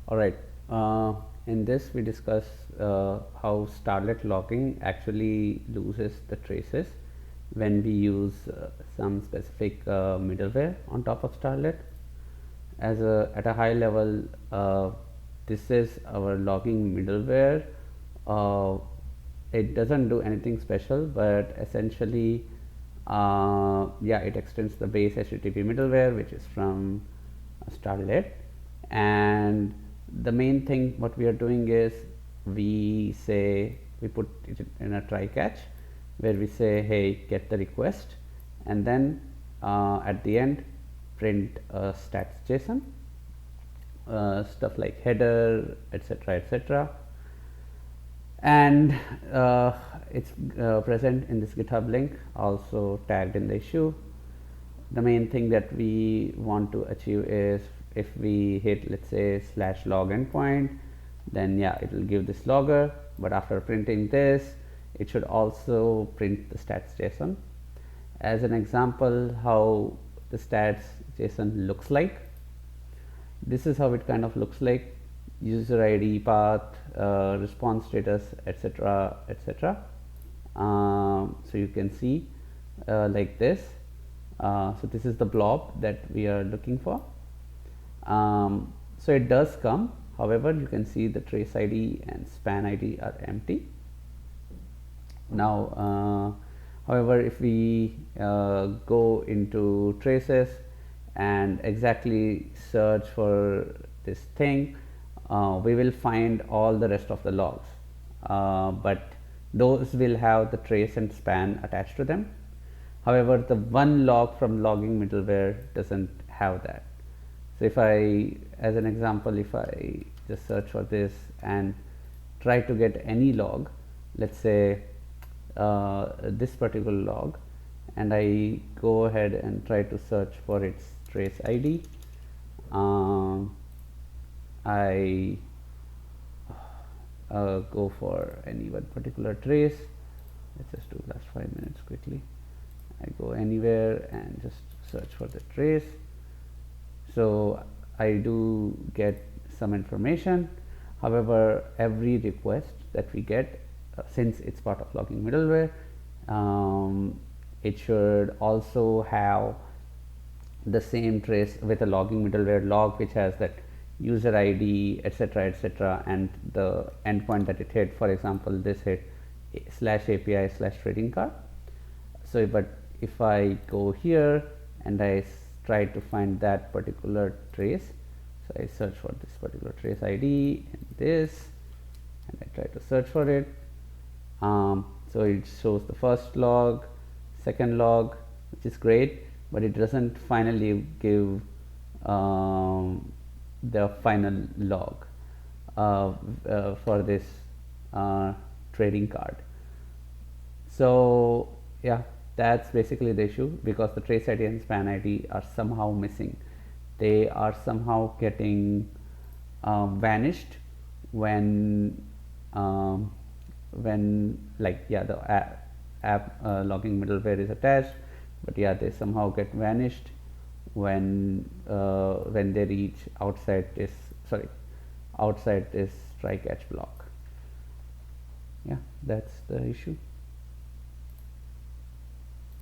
All right. In this, we discuss how starlet logging actually loses the traces when we use some specific middleware on top of starlet. At a high level, this is our logging middleware. Uh, it doesn't do anything special, but essentially, yeah, it extends the base HTTP middleware, which is from Starlet. And the main thing what we are doing is we put it in a try catch where we say, hey, get the request, and then at the end print stats JSON, stuff like header, etc., etc. And it's present in this GitHub link, also tagged in the issue. The main thing that we want to achieve is if we hit, let's say, /log endpoint, then yeah, it will give this logger, but after printing this, it should also print the stats JSON. As an example, how the stats JSON looks like, this is how it kind of looks like: user ID, path, response status, etc., etc. So you can see like this. So this is the blob that we are looking for. So it does come. However, you can see the trace ID and span ID are empty. Now, however, if we go into traces and exactly search for this thing, we will find all the rest of the logs, but those will have the trace and span attached to them. However, the one log from logging middleware doesn't have that. So if I, as an example, if I just search for this and try to get any log, let's say this particular log, and I go ahead and try to search for its trace ID, I go for any one particular trace. Let's just do last 5 minutes quickly. I go anywhere and just search for the trace. So I do get some information. However, every request that we get, since it's part of logging middleware, it should also have the same trace with a logging middleware log, which has that user ID, etc., etc., and the endpoint that it hit. For example, this hit /API/trading card. So, but if I go here and I try to find that particular trace, so I search for this particular trace ID and this, and I try to search for it. So it shows the first log, second log, which is great, but it doesn't finally give the final log for this trading card. So yeah, that's basically the issue, because the trace ID and span ID are somehow missing. They are somehow getting vanished when like, yeah, the app logging middleware is attached, but yeah, they somehow get vanished when they reach outside this try catch block. Yeah, that's the issue.